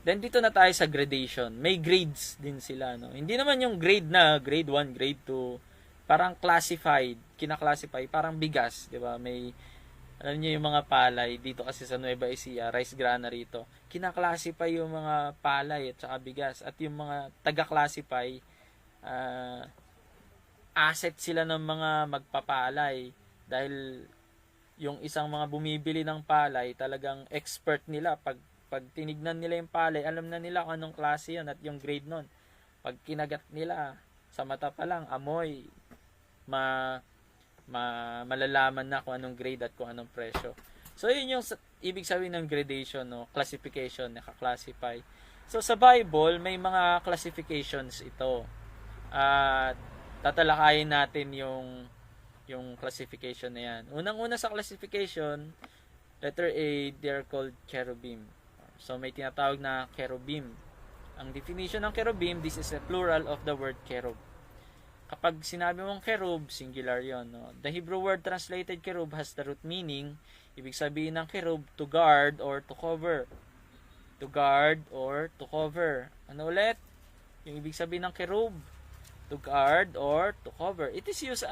Then dito na tayo sa gradation. May grades din sila, no? Hindi naman yung grade na grade 1, grade 2. Parang classified, kinaklasify, parang bigas, 'di ba? May alam niyo yung mga palay dito kasi sa Nueva Ecija, rice granary ito. Kinaklasify yung mga palay at saka bigas at yung mga taga-classify asset sila ng mga magpapalay dahil yung isang mga bumibili ng palay talagang expert nila pag tinignan nila yung palay, alam na nila kung anong klase yun at yung grade nun. Pag kinagat nila sa mata pa lang, amoy, malalaman na kung anong grade at kung anong presyo. So yun yung ibig sabihin ng gradation, no? Classification, naka-classify. So sa Bible may mga classifications ito. At tatalakayin natin yung classification na yan. Unang-una sa classification, letter A, they're called cherubim. So may tinatawag na cherubim. Ang definition ng cherubim, this is a plural of the word cherub. Kapag sinabi mong cherub, singular yon, no? The Hebrew word translated cherub has the root meaning. Ibig sabihin ng cherub, to guard or to cover. To guard or to cover. Ano ulit? Yung ibig sabihin ng cherub, to guard or to cover. It is used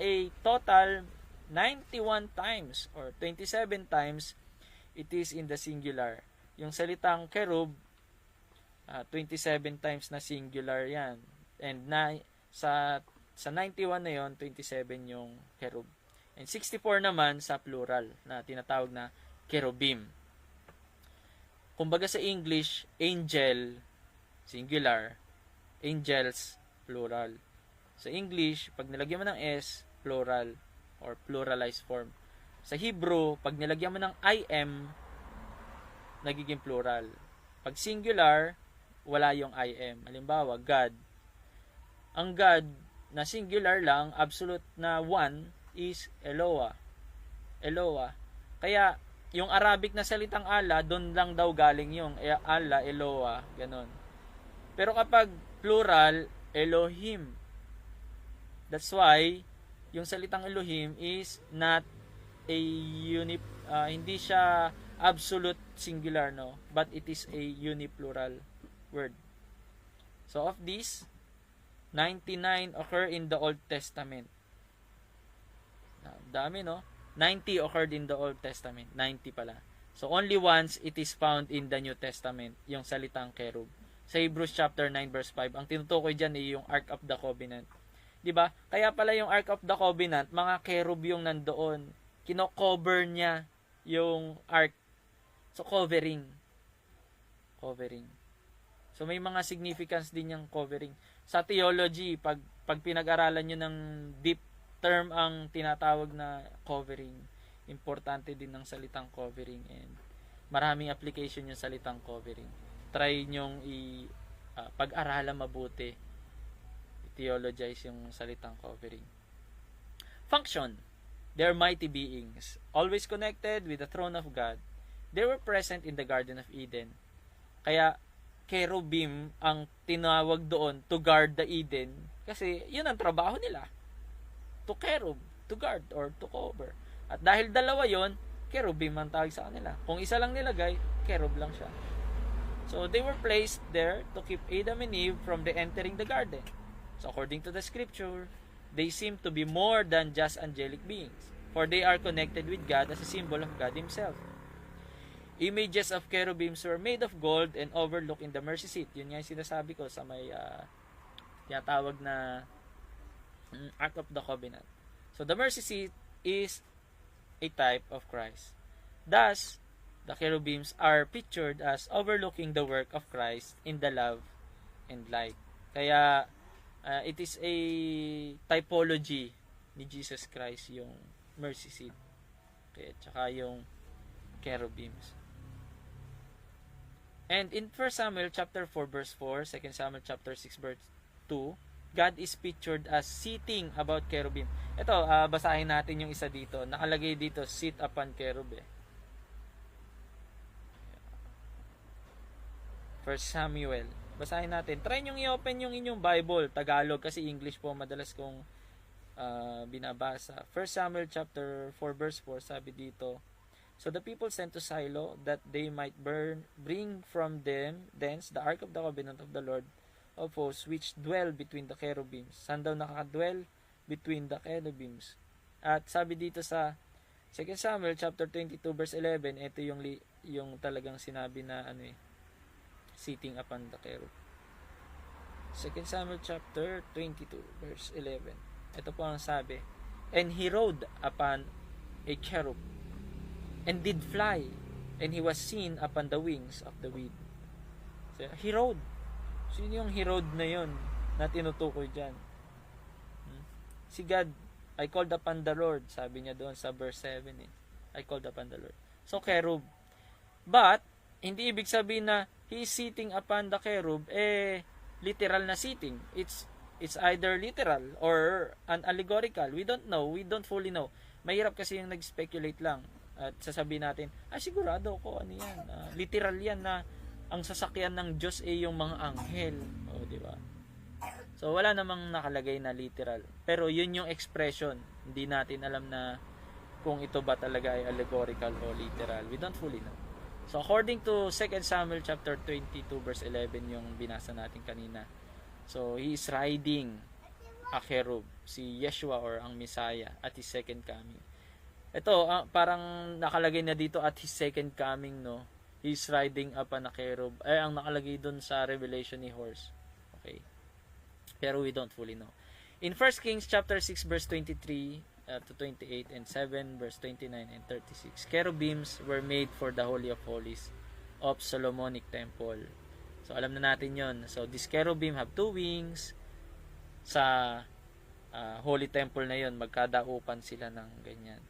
a total 91 times or 27 times. It is in the singular. Yung salitang cherub, 27 times na singular yan. And sa 91 na yon, 27 yung cherub. And 64 naman sa plural na tinatawag na cherubim. Kumbaga sa English, angel, singular, angels, plural. Sa English, pag nilagyan mo ng S, plural or pluralized form. Sa Hebrew, pag nilagyan mo ng IM, nagiging plural. Pag singular, wala yung IM. Halimbawa, God. Ang God na singular lang, absolute na one, is Eloah. Eloah. Kaya, yung Arabic na salitang Allah, doon lang daw galing yung Allah, Eloah, ganon. Pero kapag plural, Elohim. That's why, yung salitang Elohim is not a hindi siya absolute singular, no, but it is a uniplural word. So of these 99 occur in the Old Testament. Dami, no? 90 occurred in the Old Testament. 90 pala. So only once it is found in the New Testament, yung salitang cherub. Sa Hebrews chapter 9 verse 5, ang tinutukoy diyan ay yung Ark of the Covenant. 'Di ba? Kaya pala yung Ark of the Covenant, mga cherub yung nandoon. Kino-cover niya yung ark. So, covering. Covering. So, may mga significance din yung covering. Sa theology, pag pinag-aralan nyo ng deep term ang tinatawag na covering, importante din ng salitang covering and maraming application yung salitang covering. Try nyong pag-aralan mabuti. I-theologize yung salitang covering. Function. They are mighty beings, always connected with the throne of God. They were present in the Garden of Eden. Kaya, cherubim ang tinawag doon to guard the Eden kasi yun ang trabaho nila. To cherub, to guard or to cover. At dahil dalawa yon, cherubim ang tawag sa kanila. Kung isa lang nilagay, cherub lang siya. So, they were placed there to keep Adam and Eve from the entering the garden. So, according to the scripture, they seem to be more than just angelic beings, for they are connected with God as a symbol of God Himself. Images of cherubims were made of gold and overlooked in the mercy seat. Yun nga yung sinasabi ko sa may tinatawag na Ark of the Covenant. So the mercy seat is a type of Christ. Thus, the cherubims are pictured as overlooking the work of Christ in the love and light. Kaya, it is a typology ni Jesus Christ, yung mercy seat. Okay, tsaka yung cherubims. And in 1 Samuel chapter 4 verse 4, 2 Samuel chapter 6 verse 2, God is pictured as sitting about cherubim. Ito, basahin natin yung isa dito. Nakalagay dito, sit upon cherub. 1 Samuel. Basahin natin. Try nyo i-open yung inyong Bible, Tagalog, kasi English po madalas kong binabasa. 1 Samuel chapter 4 verse 4, sabi dito, So the people sent to Shiloh that they might bring from them thence the ark of the covenant of the Lord of hosts, which dwell between the cherubims. Saan daw nakadwell? Between the cherubims. At sabi dito sa 2 Samuel chapter 22 verse 11, ito yung talagang sinabi na sitting upon the cherub. 2 Samuel chapter 22 verse 11. Ito po ang sabi. And he rode upon a cherub and did fly, and he was seen upon the wings of the wind. So, he rode. Sino yung he rode na yun na tinutukoy dyan? Si God, I called upon the Lord, sabi niya doon sa verse 7 I called upon the Lord. So, cherub. But, hindi ibig sabihin na he is sitting upon the cherub, literal na sitting. It's either literal or an allegorical. We don't know. We don't fully know. Mahirap kasi yung nag-speculate lang. At sasabihin natin, sigurado ko ano yan. Literal yan na ang sasakyan ng Diyos yung mga anghel. O, di ba? So, wala namang nakalagay na literal. Pero yun yung expression. Hindi natin alam na kung ito ba talaga ay allegorical o literal. We don't fully know. So, according to 2 Samuel chapter 22 verse 11 yung binasa natin kanina. So, he is riding a cherub, si Yeshua or ang Messiah at his second coming. Ito, parang nakalagay na dito at his second coming, no? He's riding upon a cherub. Ang nakalagay dun sa Revelation ni horse. Okay. Pero we don't fully know. In 1 Kings chapter 6 verse 23 to 28 and 7 verse 29 and 36, cherubims were made for the Holy of Holies of Solomonic Temple. So, alam na natin yon. So, this cherubim have two wings. Sa Holy Temple na yon, magkadaupan sila ng ganyan.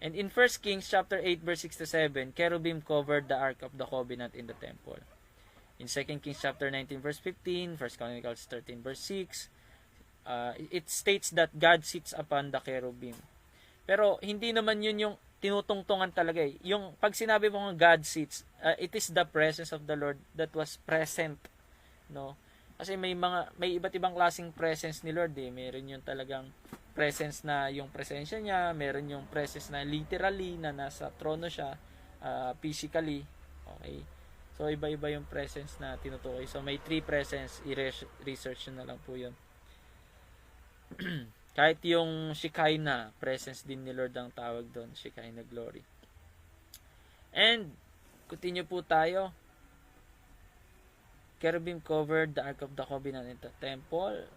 And in 1 Kings chapter 8 verse 6 to 7, cherubim covered the Ark of the Covenant in the temple. In 2 Kings chapter 19 verse 15, 1 Chronicles 13 verse 6, it states that God sits upon the cherubim. Pero hindi naman yun yung tinutungtungan talaga . Yung pag sinabi mo God sits, it is the presence of the Lord that was present, no? Kasi may iba't ibang klaseng presence ni Lord . Meron yung talagang presence na yung presensya niya, meron yung presence na literally na nasa trono siya, physically. Okay? So, iba-iba yung presence na tinutukoy. So, may three presence, i-research na lang po yun. Kahit yung Shekinah, presence din ni Lord ang tawag doon, Shekinah glory. And, continue po tayo. Cherubim covered the Ark of the Covenant in the temple.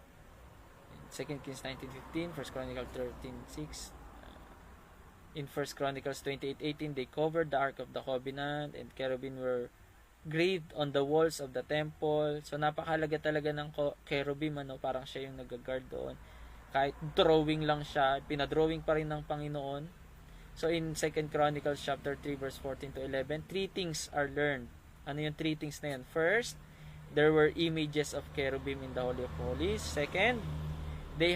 2 Kings 19:15, 1 Chronicles 13:6. In 1 Chronicles 28:18, they covered the Ark of the Covenant, and cherubim were graved on the walls of the temple. So, napakalaga talaga ng cherubim, parang siya yung nag-guard doon. Kahit drawing lang siya, pinadrawing pa rin ng Panginoon. So, in 2 Chronicles chapter 3 verse 14 to 11, three things are learned. Ano yung three things na yan? First, there were images of cherubim in the Holy of Holies. Second, they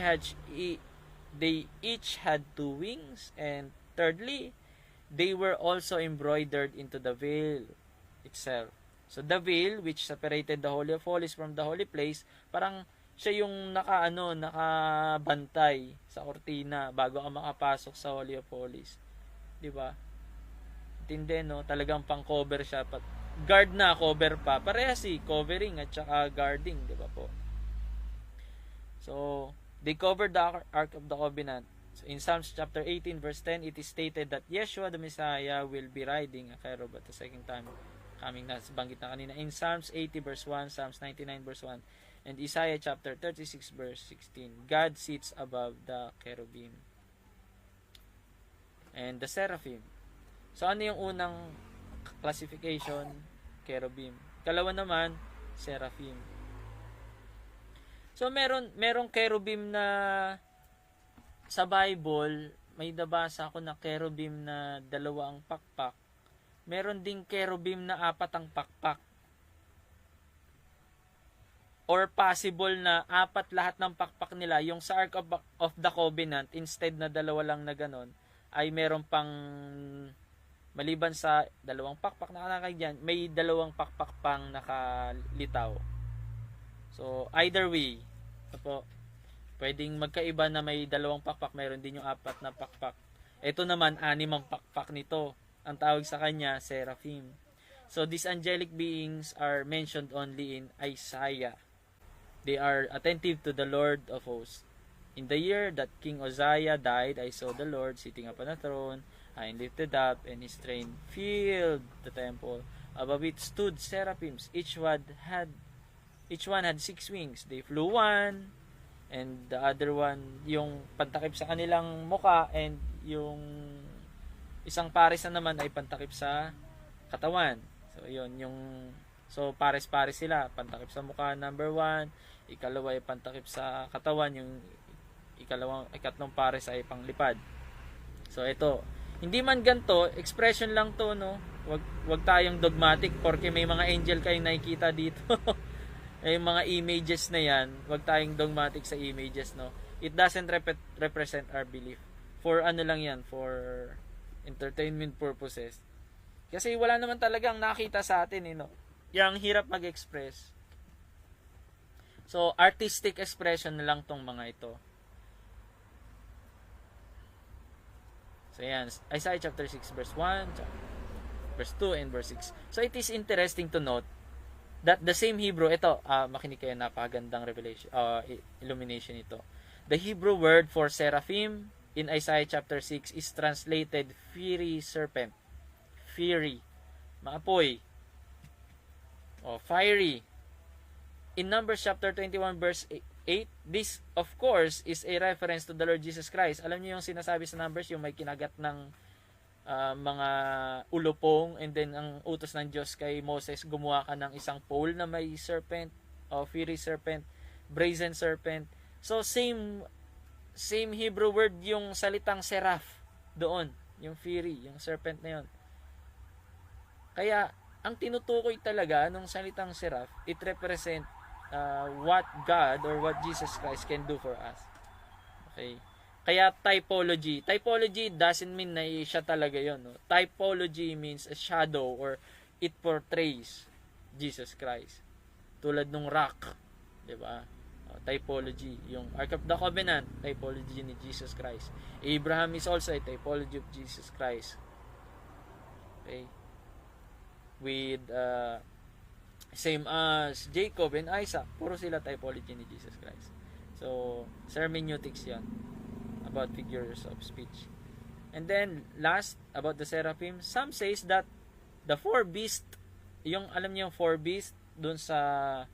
each had two wings. And thirdly, they were also embroidered into the veil itself. So the veil which separated the Holy of Holies from the holy place, parang siya yung nakabantay sa kortina bago ka makapasok sa Holy of Holies. 'Di ba? Intindi, no? Talagang pang-cover siya, guard na cover pa. Parehas covering at saka guarding, 'di ba po? So, they covered the Ark of the Covenant. So, in Psalms chapter 18 verse 10, it is stated that Yeshua the Messiah will be riding a cherub at the second time coming, na banggit na kanina. In Psalms 80 verse 1, Psalms 99 verse 1, and Isaiah chapter 36 verse 16, God sits above the cherubim. And the seraphim. So, ano yung unang classification? Cherubim. Kalawa naman, seraphim. So, merong cherubim na sa Bible, may nabasa ako na cherubim na 2 ang pakpak. Meron ding cherubim na 4 ang pakpak. Or possible na 4 lahat ng pakpak nila. Yung sa Ark of the Covenant, instead na 2 lang na ganon, ay meron pang, maliban sa 2 pakpak na nakalagay dyan, may 2 pakpak pang nakalitaw. So, either way, po, pwedeng magkaiba na may 2 pakpak, mayroon din yung 4 na pakpak. Ito naman, 6 ang pakpak nito. ang tawag sa kanya, seraphim. So, these angelic beings are mentioned only in Isaiah. They are attentive to the Lord of hosts. In the year that King Uzziah died, I saw the Lord sitting upon a throne, high and lifted up, and his train filled the temple. Above it stood seraphims. Each one had 6 wings. They flew one, and the other one, yung pantakip sa kanilang muka, and yung isang pares na naman ay pantakip sa katawan. So pares-pares sila, pantakip sa mukha number 1, ikalawa ay pantakip sa katawan, yung ikatlong pares ay panglipad. So ito, hindi man ganto, expression lang to, no. Wag tayong dogmatic porque may mga angel kayong nakikita dito. Yung mga images na yan, wag tayong dogmatic sa images, no. It doesn't represent our belief. For ano lang yan, for entertainment purposes. Kasi wala naman talagang nakita sa atin, no. Yang hirap mag-express. So, artistic expression na lang tong mga ito. So, yan. Isaiah chapter 6, verse 1, verse 2, and verse 6. So, it is interesting to note that the same Hebrew, ito, makinig kayo, napakagandang revelation, illumination ito. The Hebrew word for seraphim in Isaiah chapter 6 is translated fiery serpent. Fiery. Maapoy. O, fiery. In Numbers chapter 21 verse 8, this of course is a reference to the Lord Jesus Christ. Alam niyo yung sinasabi sa Numbers, yung may kinagat ng mga ulupong, and then ang utos ng Diyos kay Moses, gumawa ka ng isang pole na may serpent, o fiery serpent, brazen serpent. So same Hebrew word yung salitang seraph doon, yung fiery, yung serpent na yun. Kaya ang tinutukoy talaga nung salitang seraph, it represent what God or what Jesus Christ can do for us. Okay. Kaya typology doesn't mean na siya talaga yon, no? Typology means a shadow or it portrays Jesus Christ. Tulad nung rock, 'di ba? Typology, yung Ark of the Covenant, typology ni Jesus Christ. Abraham is also a typology of Jesus Christ. Okay? With same as Jacob and Isaac, puro sila typology ni Jesus Christ. So, hermeneutics 'yan about figures of speech. And then last, about the seraphim, some says that the 4 beasts, yung alam niyo yung 4 beasts doon sa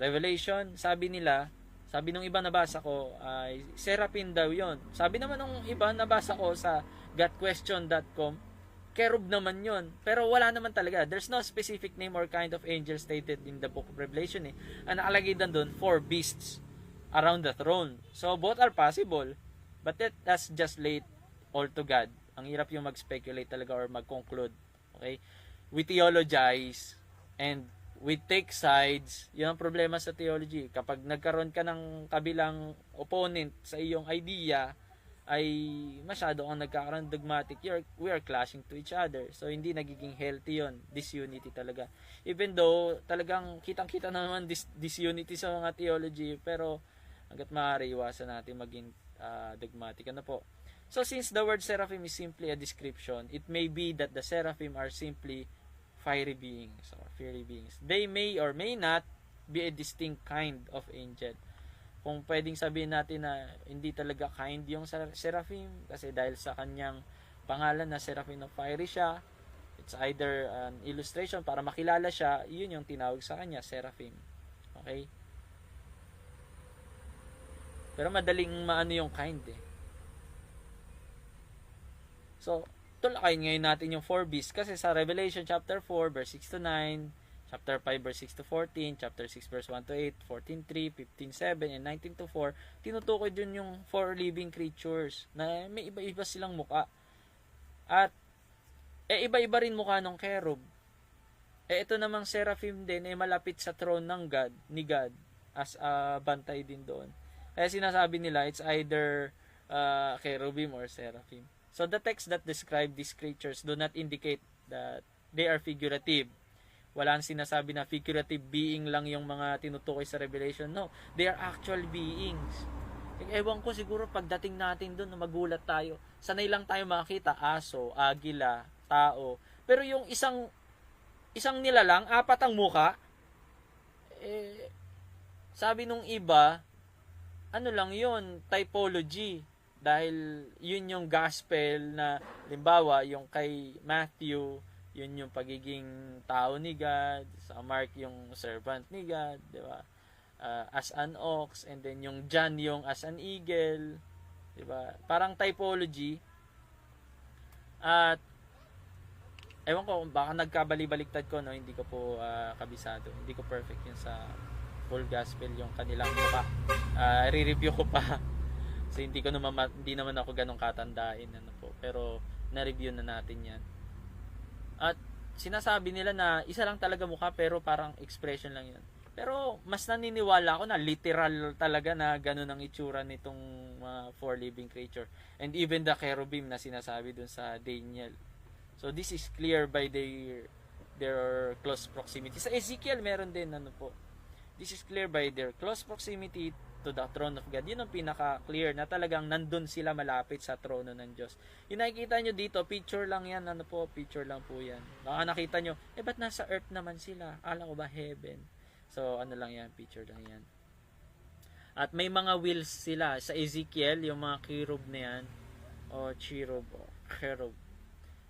Revelation, sabi nung iba nabasa ko ay seraphim daw yon. Sabi naman nung iba nabasa ko sa gotquestion.com, cherub naman yon. Pero wala naman talaga. There's no specific name or kind of angel stated in the book of Revelation. Ang nakalagay doon 4 beasts around the throne. So both are possible. But that's just late all to God. Ang hirap yung mag-speculate talaga or mag-conclude. Okay? We theologize and we take sides. Yun ang problema sa theology. Kapag nagkaroon ka ng kabilang opponent sa iyong idea, ay masyado kang nagkakaroon dogmatic. We are clashing to each other. So, hindi nagiging healthy yun. Disunity talaga. Even though, talagang kitang-kita naman disunity sa mga theology, pero hanggat maaari, iwasan natin maging dogmatic. Ano po? So, since the word seraphim is simply a description, it may be that the seraphim are simply fiery beings or fiery beings. They may or may not be a distinct kind of angel. Kung pwedeng sabihin natin na hindi talaga kind yung seraphim kasi dahil sa kanyang pangalan na seraphim of fiery siya, it's either an illustration para makilala siya, yun yung tinawag sa kanya, seraphim. Okay? Pero madaling maano yung kind eh. So, tulakayin ngayon natin yung 4 beasts kasi sa Revelation chapter 4 verse 6 to 9, chapter 5 verse 6 to 14, chapter 6 verse 1 to 8, 14:3, 15:7, and 19:4, tinutukoy dun yung 4 living creatures na may iba-iba silang muka. At iba-iba rin mukha ng cherub. Ito namang seraphim din malapit sa throne ng God, ni God as bantay din doon. Kaya sinasabi nila it's either cherubim or seraphim. So the text that describe these creatures do not indicate that they are figurative. Wala nang sinasabi na figurative being lang yung mga tinutukoy sa Revelation. No, they are actual beings. Ewan ko, siguro pagdating natin doon, magulat tayo. Sanay lang tayo makakita, aso, agila, tao. Pero yung isang nilalang, apat ang muka, eh, sabi nung iba, ano lang yun, typology. Dahil yun yung gospel na, limbawa, yung kay Matthew, yun yung pagiging tao ni God, sa Mark yung servant ni God, di ba? As an ox, and then yung John yung as an eagle, di ba? Parang typology. At ewan ko, baka nagkabali-baliktad ko, no? Hindi ko po kabisado. Hindi ko perfect yun sa full gospel yung kanilang mukha. Re-review ko pa. So hindi naman ako ganong katandain, ano po. Pero na-review na natin 'yan. At sinasabi nila na isa lang talaga mukha, pero parang expression lang 'yan. Pero mas naniniwala ako na literal talaga na ganun ang itsura nitong four living creature. And even the cherubim na sinasabi dun sa Daniel. So this is clear by their close proximity. Sa Ezekiel meron din, ano po. This is clear by their close proximity to the throne of God. Yun ang pinaka-clear na talagang nandun sila malapit sa trono ng Diyos. Yung nakikita nyo dito, picture lang yan. Ano po, picture lang po yan. Baka nakita nyo, ba't nasa earth naman sila? Akala ko ba heaven? So, ano lang yan, picture lang yan. At may mga wheels sila. Sa Ezekiel, yung mga cherub na yan, o cherub,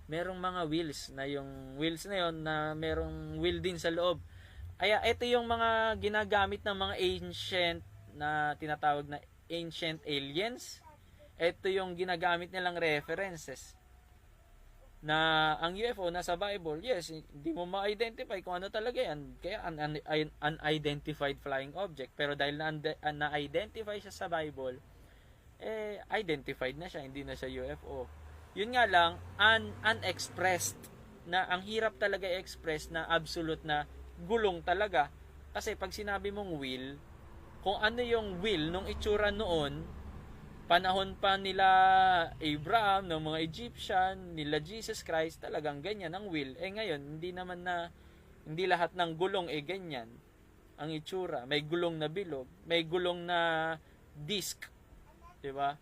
merong mga wheels na yung wheels na yon na merong wheel din sa loob. Kaya ito yung mga ginagamit ng mga ancient na tinatawag na ancient aliens. Ito yung ginagamit nilang references na ang UFO nasa Bible. Yes, hindi mo ma-identify kung ano talaga yan. Kaya unidentified flying object. Pero dahil na-identify siya sa Bible, identified na siya, hindi na siya UFO. Yun nga lang, unexpressed, na ang hirap talaga i-express na absolute na gulong talaga. Kasi pag sinabi mong will, kung ano yung will nung itsura noon, panahon pa nila Abraham, ng mga Egyptian, nila Jesus Christ, talagang ganyan ang will. Ngayon, hindi lahat ng gulong ganyan ang itsura. May gulong na bilog, may gulong na disc, di ba?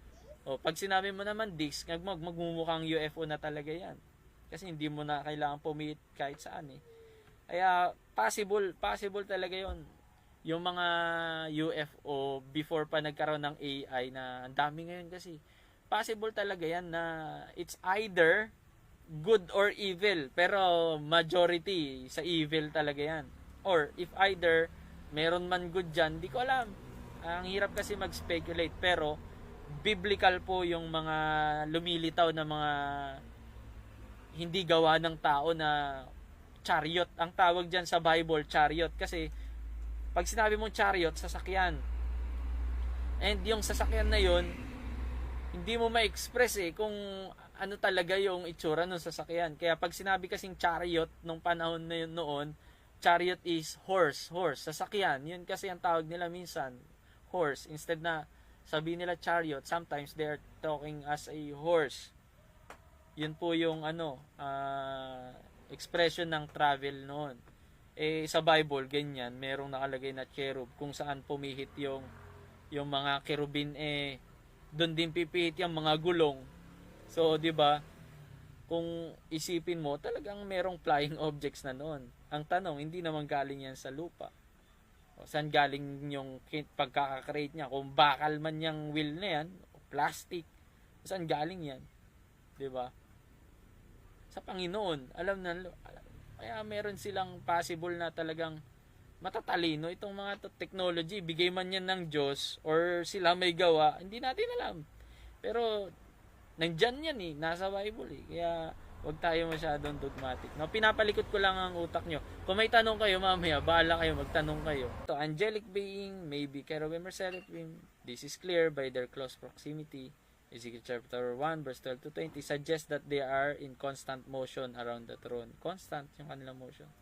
O pag sinabi mo naman disc, magmumukhang UFO na talaga yan. Kasi hindi mo na kailangan pumihit kahit saan Kaya possible talaga yon. Yung mga UFO before pa nagkaroon ng AI na ang dami ngayon kasi. Possible talaga yan na it's either good or evil. Pero majority sa evil talaga yan. Or if either meron man good dyan, di ko alam. Ang hirap kasi mag-speculate. Pero biblical po yung mga lumilitaw na mga hindi gawa ng tao na chariot. Ang tawag dyan sa Bible, chariot. Kasi pag sinabi mong chariot, sasakyan. And yung sasakyan na yon, hindi mo ma-express kung ano talaga yung itsura ng sasakyan. Kaya pag sinabi kasing chariot nung panahon na yun noon, chariot is horse, sasakyan. Yun kasi ang tawag nila minsan, horse. Instead na sabi nila chariot, sometimes they're talking as a horse. Yun po yung expression ng travel noon. Sa Bible, ganyan, merong nakalagay na cherub kung saan pumihit yung mga cherubin, doon din pipihit yung mga gulong. So, di ba, kung isipin mo, talagang merong flying objects na noon. Ang tanong, hindi naman galing yan sa lupa. O, saan galing yung pagkakakreate niya? Kung bakal man yung wheel na yan, plastic, saan galing yan? Di ba? Sa Panginoon, kaya meron silang possible na talagang matatalino itong mga technology. Bigay man yan ng Diyos or sila may gawa, hindi natin alam. Pero nandyan yan nasa Bible Kaya wag tayo masyadong dogmatic. No, pinapalikot ko lang ang utak nyo. Kung may tanong kayo mamaya, bahala kayo, magtanong kayo. So, angelic being, maybe cherubim or seraphim, this is clear by their close proximity. Ezekiel chapter 1 verse 12 to 20 suggests that they are in constant motion around the throne. Constant yung kanilang motion.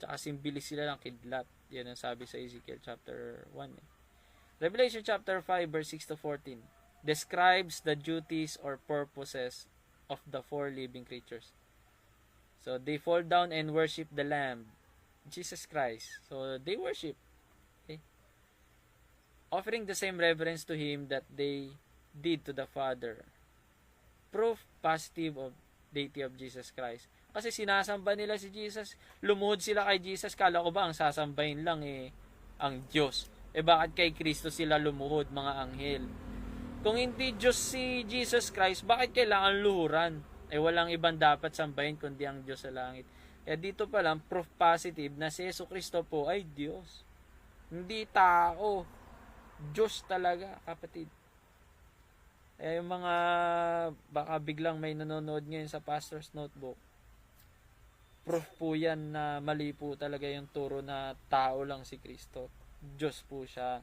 Tsaka simbilis sila ng kidlat. Yan ang sabi sa Ezekiel chapter 1. Revelation chapter 5 verse 6 to 14 describes the duties or purposes of the four living creatures. So they fall down and worship the Lamb, Jesus Christ. So they worship. Okay? offering the same reverence to Him that they did to the Father. Proof positive of deity of Jesus Christ. Kasi sinasamba nila si Jesus, lumuhod sila kay Jesus, kala ko ba ang sasambahin lang ang Diyos? Bakit kay Kristo sila lumuhod, mga anghel? Kung hindi Diyos si Jesus Christ, bakit kailangan luhuran? Walang ibang dapat sambahin kundi ang Diyos sa langit. Kaya dito pa lang, proof positive na si Jesucristo po ay Diyos. Hindi tao. Diyos talaga, kapatid. Yung mga baka biglang may nanonood ngayon sa Pastor's Notebook, proof po yan na mali po talaga yung turo na tao lang si Kristo. Diyos po siya.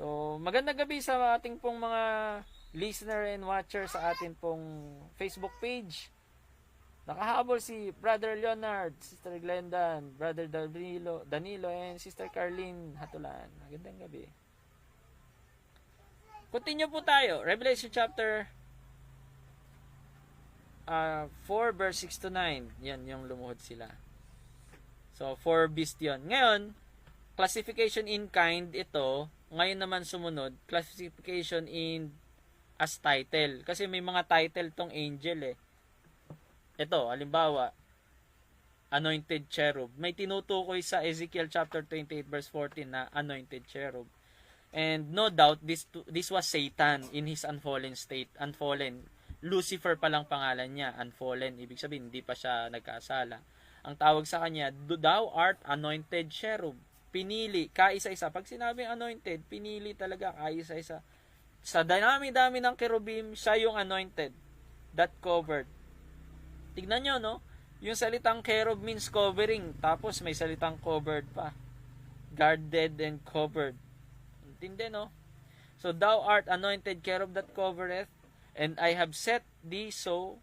So, magandang gabi sa ating pong mga listener and watcher sa atin pong Facebook page. Nakahabol si Brother Leonard, Sister Glendan, Brother Danilo, and Sister Carlene Hatulan. Magandang gabi. Continue po tayo. Revelation chapter 4 verse 6 to 9. Yan yung lumuhod sila. So, 4 beast yun. Ngayon, classification in kind ito. Ngayon naman sumunod, classification in as title. Kasi may mga title tong angel Ito, halimbawa, anointed cherub. May tinutukoy sa Ezekiel chapter 28 verse 14 na anointed cherub. And no doubt, this was Satan in his unfallen state. Unfallen. Lucifer pa lang pangalan niya. Unfallen. Ibig sabihin, hindi pa siya nagkasala. Ang tawag sa kanya, thou art anointed cherub. Pinili, kaisa-isa. Pag sinabing anointed, pinili talaga, kaisa-isa. Sa dami-dami ng cherubim, siya yung anointed. That covered. Tignan nyo, no? Yung salitang cherub means covering. Tapos may salitang covered pa. Guarded and covered. Intindi, no? So, thou art anointed cherub that covereth, and I have set thee so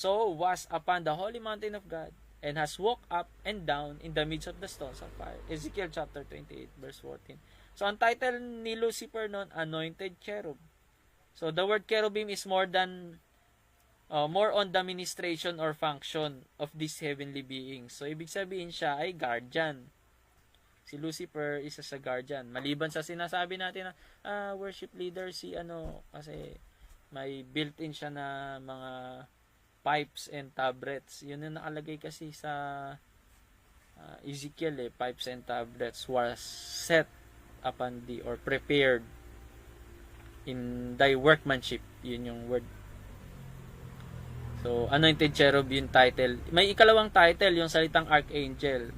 was upon the holy mountain of God, and has walked up and down in the midst of the stones of fire. Ezekiel chapter 28, verse 14. So, ang title ni Lucifer noon, anointed cherub. So, the word cherubim is more on the ministration or function of these heavenly beings. So, ibig sabihin siya ay guardian. Si Lucifer isa sa guardian. Maliban sa sinasabi natin na worship leader kasi may built-in siya na mga pipes and tabrets. Yun yung nakalagay kasi sa Ezekiel pipes and tabrets was set upon thee or prepared in thy workmanship. Yun yung word. So, anointed cherub yung title. May ikalawang title, yung salitang archangel.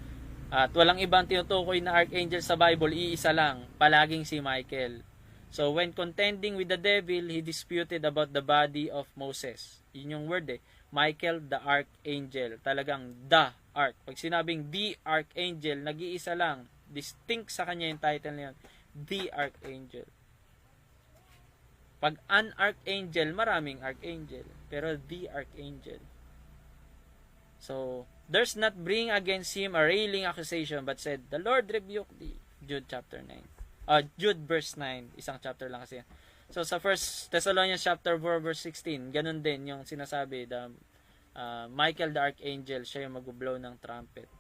At walang ibang tinutukoy na archangel sa Bible, iisa lang, palaging si Michael. So, when contending with the devil, he disputed about the body of Moses. Yun yung word Michael the archangel. Talagang the arch. Pag sinabing the archangel, nag-iisa lang. Distinct sa kanya yung title na yun. The archangel. Pag an archangel, maraming archangel. Pero the archangel. So, there's not bring against him a railing accusation, but said, the Lord rebuke thee. Jude chapter 9. Jude verse 9. Isang chapter lang kasi. So, sa 1 Thessalonians chapter 4 verse 16, ganun din yung sinasabi, Michael the Archangel, siya yung mag-blow ng trumpet.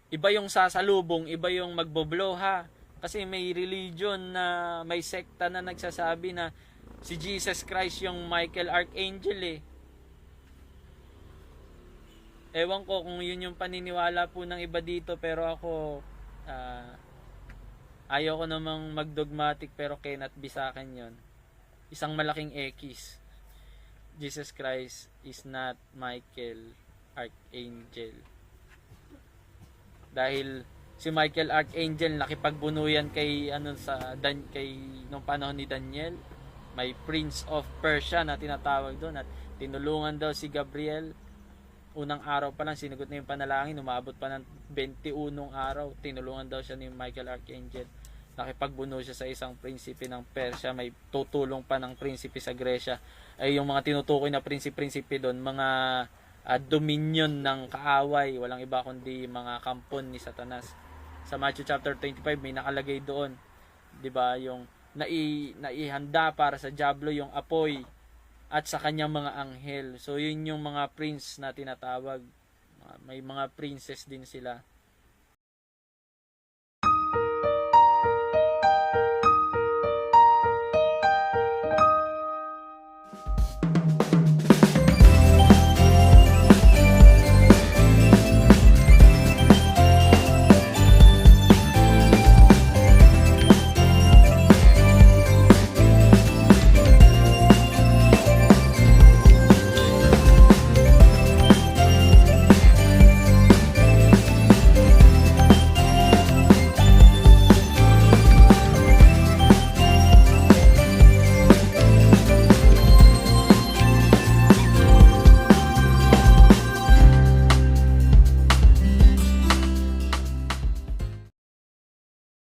Iba yung sasalubong, iba yung magbo-blow ha. Kasi may religion na, may sekta na nagsasabi na si Jesus Christ yung Michael Archangel Ewan ko kung yun yung paniniwala po ng iba dito, pero ako ayaw ko namang mag-dogmatic, pero cannot be sa akin yun. Isang malaking X. Jesus Christ is not Michael Archangel. Dahil si Michael Archangel nakipagbunuyan kay nung panahon ni Daniel, may Prince of Persia na tinatawag doon, at tinulungan daw si Gabriel. Unang araw pa lang, sinagot na yung panalangin, umabot pa ng 21 araw, tinulungan daw siya ni Michael Archangel. Nakipagbuno siya sa isang prinsipe ng Persia, may tutulong pa ng prinsipe sa Gresya. Ay yung mga tinutukoy na prinsipe doon, mga dominion ng kaaway, walang iba kundi mga kampon ni Satanas. Sa Matthew chapter 25 may nakalagay doon, 'di ba, yung naihanda para sa diablo yung apoy at sa kanyang mga anghel. So, yun yung mga prince na tinatawag. May mga princess din sila.